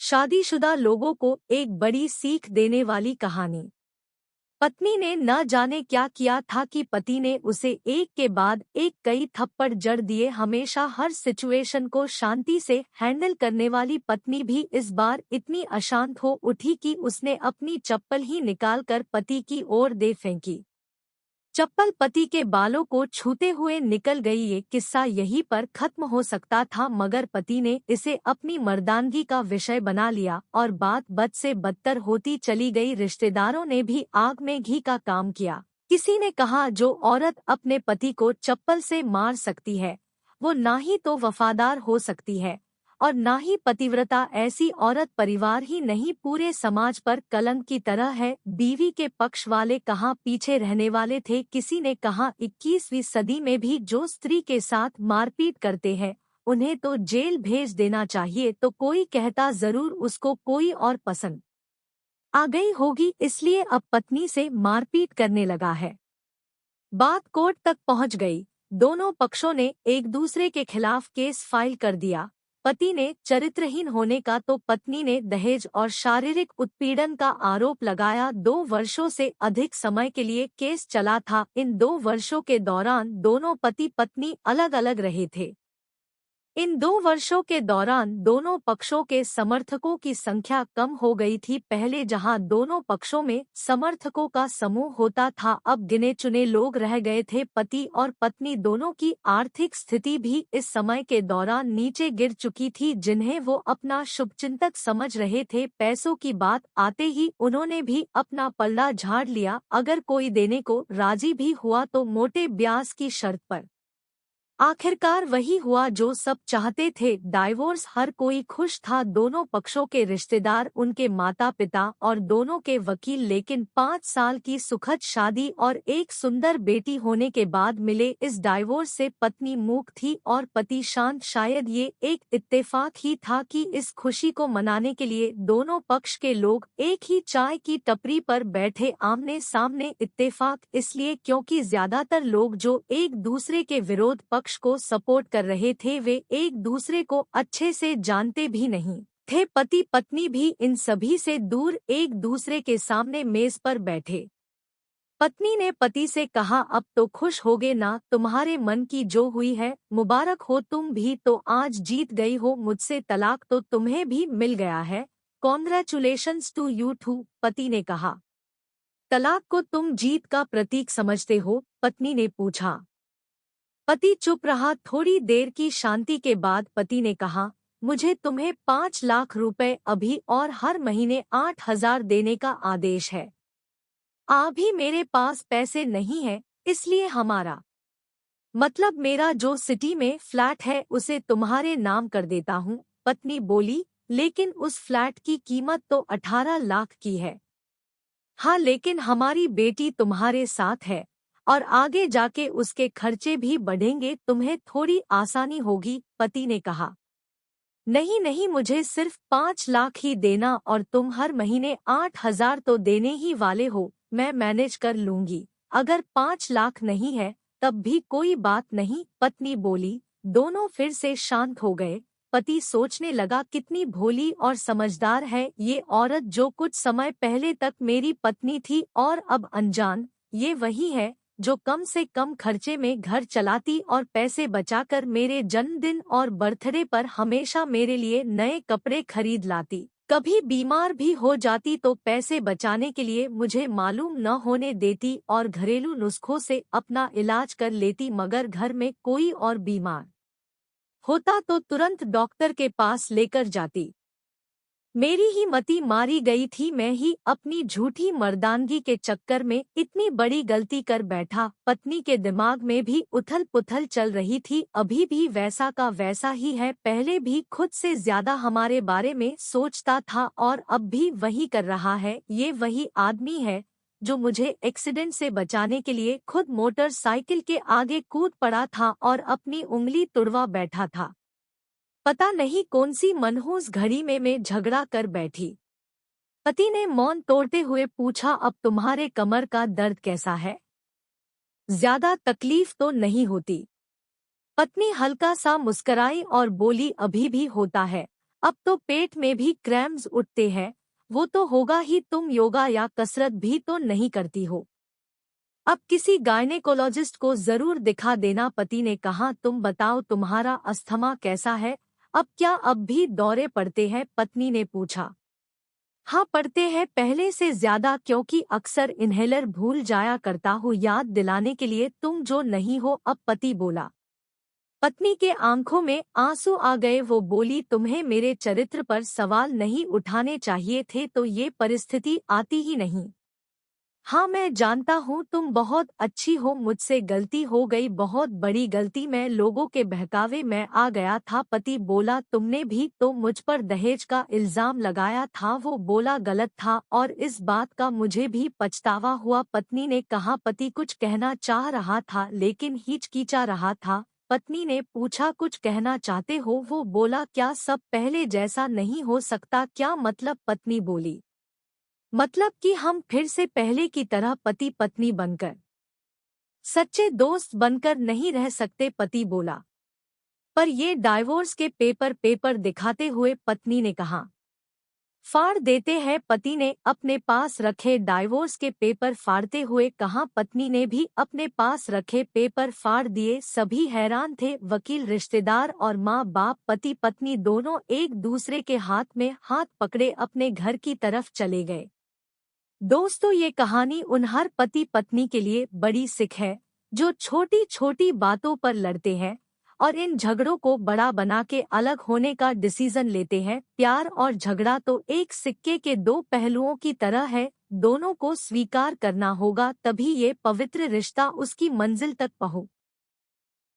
शादीशुदा लोगों को एक बड़ी सीख देने वाली कहानी। पत्नी ने न जाने क्या किया था कि पति ने उसे एक के बाद एक कई थप्पड़ जड़ दिए। हमेशा हर सिचुएशन को शांति से हैंडल करने वाली पत्नी भी इस बार इतनी अशांत हो उठी कि उसने अपनी चप्पल ही निकालकर पति की ओर दे फेंकी। चप्पल पति के बालों को छूते हुए निकल गई। ये किस्सा यहीं पर खत्म हो सकता था, मगर पति ने इसे अपनी मर्दानगी का विषय बना लिया और बात बद से बदतर होती चली गई। रिश्तेदारों ने भी आग में घी का काम किया। किसी ने कहा, जो औरत अपने पति को चप्पल से मार सकती है वो ना ही तो वफादार हो सकती है और ना ही पतिव्रता। ऐसी औरत परिवार ही नहीं पूरे समाज पर कलंक की तरह है। बीवी के पक्ष वाले कहाँ पीछे रहने वाले थे। किसी ने कहा, 21वीं सदी में भी जो स्त्री के साथ मारपीट करते हैं उन्हें तो जेल भेज देना चाहिए। तो कोई कहता, जरूर उसको कोई और पसंद आ गई होगी इसलिए अब पत्नी से मारपीट करने लगा है। बात कोर्ट तक पहुंच गई। दोनों पक्षों ने एक दूसरे के खिलाफ केस फाइल कर दिया। पति ने चरित्रहीन होने का तो पत्नी ने दहेज और शारीरिक उत्पीड़न का आरोप लगाया। 2 वर्षों से अधिक समय के लिए केस चला था। इन 2 वर्षों के दौरान दोनों पति पत्नी अलग अलग रहे थे। इन 2 वर्षों के दौरान दोनों पक्षों के समर्थकों की संख्या कम हो गई थी। पहले जहां दोनों पक्षों में समर्थकों का समूह होता था, अब गिने चुने लोग रह गए थे। पति और पत्नी दोनों की आर्थिक स्थिति भी इस समय के दौरान नीचे गिर चुकी थी, जिन्हें वो अपना शुभचिंतक समझ रहे थे। पैसों की बात आते ही उन्होंने भी अपना पल्ला झाड़ लिया। अगर कोई देने को राजी भी हुआ तो मोटे ब्याज की शर्त पर। आखिरकार वही हुआ जो सब चाहते थे, डाइवोर्स। हर कोई खुश था, दोनों पक्षों के रिश्तेदार, उनके माता पिता और दोनों के वकील। लेकिन 5 साल की सुखद शादी और एक सुंदर बेटी होने के बाद मिले इस डाइवोर्स से पत्नी मूक थी और पति शांत। शायद ये एक इत्तेफाक ही था कि इस खुशी को मनाने के लिए दोनों पक्ष के लोग एक ही चाय की टपरी पर बैठे आमने सामने। इत्तेफाक इसलिए क्योंकि ज्यादातर लोग जो एक दूसरे के विरोध पक्ष को सपोर्ट कर रहे थे वे एक दूसरे को अच्छे से जानते भी नहीं थे। पति पत्नी भी इन सभी से दूर एक दूसरे के सामने मेज पर बैठे। पत्नी ने पति से कहा, अब तो खुश होगे ना, तुम्हारे मन की जो हुई है मुबारक हो, तुम भी तो आज जीत गई हो, मुझसे तलाक तो तुम्हें भी मिल गया है। कॉन्ग्रेचुलेशंस टू यू टू, पति ने कहा। तलाक को तुम जीत का प्रतीक समझते हो? पत्नी ने पूछा। पति चुप रहा। थोड़ी देर की शांति के बाद पति ने कहा, मुझे तुम्हें 5 लाख रुपए अभी और हर महीने 8,000 देने का आदेश है। अभी मेरे पास पैसे नहीं है, इसलिए हमारा मतलब मेरा जो सिटी में फ्लैट है उसे तुम्हारे नाम कर देता हूँ। पत्नी बोली, लेकिन उस फ्लैट की कीमत तो 18 लाख की है। हाँ, लेकिन हमारी बेटी तुम्हारे साथ है और आगे जाके उसके खर्चे भी बढ़ेंगे, तुम्हें थोड़ी आसानी होगी। पति ने कहा, नहीं नहीं, मुझे सिर्फ 5 लाख ही देना और तुम हर महीने 8,000 तो देने ही वाले हो, मैं मैनेज कर लूंगी। अगर 5 लाख नहीं है तब भी कोई बात नहीं, पत्नी बोली। दोनों फिर से शांत हो गए। पति सोचने लगा, कितनी भोली और समझदार है ये औरत, जो कुछ समय पहले तक मेरी पत्नी थी और अब अनजान। ये वही है जो कम से कम खर्चे में घर चलाती और पैसे बचाकर मेरे जन्मदिन और बर्थडे पर हमेशा मेरे लिए नए कपड़े खरीद लाती। कभी बीमार भी हो जाती तो पैसे बचाने के लिए मुझे मालूम न होने देती और घरेलू नुस्खों से अपना इलाज कर लेती। मगर घर में कोई और बीमार होता तो तुरंत डॉक्टर के पास लेकर जाती। मेरी ही मति मारी गई थी, मैं ही अपनी झूठी मर्दानगी के चक्कर में इतनी बड़ी गलती कर बैठा। पत्नी के दिमाग में भी उथल पुथल चल रही थी। अभी भी वैसा का वैसा ही है, पहले भी खुद से ज्यादा हमारे बारे में सोचता था और अब भी वही कर रहा है। ये वही आदमी है जो मुझे एक्सीडेंट से बचाने के लिए खुद मोटरसाइकिल के आगे कूद पड़ा था और अपनी उंगली तुड़वा बैठा था। पता नहीं कौन सी मनहूस घड़ी में मैं झगड़ा कर बैठी। पति ने मौन तोड़ते हुए पूछा, अब तुम्हारे कमर का दर्द कैसा है? ज्यादा तकलीफ तो नहीं होती? पत्नी हल्का सा मुस्कराई और बोली, अभी भी होता है, अब तो पेट में भी क्रैम्स उठते हैं। वो तो होगा ही, तुम योगा या कसरत भी तो नहीं करती हो। अब किसी गायनेकोलॉजिस्ट को जरूर दिखा देना, पति ने कहा। तुम बताओ, तुम्हारा अस्थमा कैसा है? अब क्या अब भी दौरे पड़ते हैं? पत्नी ने पूछा। हाँ पड़ते हैं, पहले से ज्यादा, क्योंकि अक्सर इन्हेलर भूल जाया करता हूँ याद दिलाने के लिए, तुम जो नहीं हो। अब पति बोला। पत्नी के आंखों में आंसू आ गए। वो बोली, तुम्हें मेरे चरित्र पर सवाल नहीं उठाने चाहिए थे, तो ये परिस्थिति आती ही नहीं। हाँ मैं जानता हूँ तुम बहुत अच्छी हो, मुझसे गलती हो गई, बहुत बड़ी गलती, मैं लोगों के बहकावे में आ गया था। पति बोला, तुमने भी तो मुझ पर दहेज का इल्जाम लगाया था। वो बोला, गलत था और इस बात का मुझे भी पछतावा हुआ। पत्नी ने कहा। पति कुछ कहना चाह रहा था लेकिन हिचकिचा रहा था। पत्नी ने पूछा, कुछ कहना चाहते हो? वो बोला, क्या सब पहले जैसा नहीं हो सकता? क्या मतलब? पत्नी बोली, मतलब कि हम फिर से पहले की तरह पति पत्नी बनकर, सच्चे दोस्त बनकर नहीं रह सकते? पति बोला। पर ये डाइवोर्स के पेपर पेपर दिखाते हुए पत्नी ने कहा। फाड़ देते हैं? पति ने अपने पास रखे डाइवोर्स के पेपर फाड़ते हुए कहा। पत्नी ने भी अपने पास रखे पेपर फाड़ दिए। सभी हैरान थे, वकील, रिश्तेदार और माँ बाप। पति पत्नी दोनों एक दूसरे के हाथ में हाथ पकड़े अपने घर की तरफ चले गए। दोस्तों, ये कहानी उन हर पति पत्नी के लिए बड़ी सीख है जो छोटी छोटी बातों पर लड़ते हैं और इन झगड़ों को बड़ा बना के अलग होने का डिसीजन लेते हैं। प्यार और झगड़ा तो एक सिक्के के दो पहलुओं की तरह है, दोनों को स्वीकार करना होगा, तभी ये पवित्र रिश्ता उसकी मंजिल तक पहुंचे।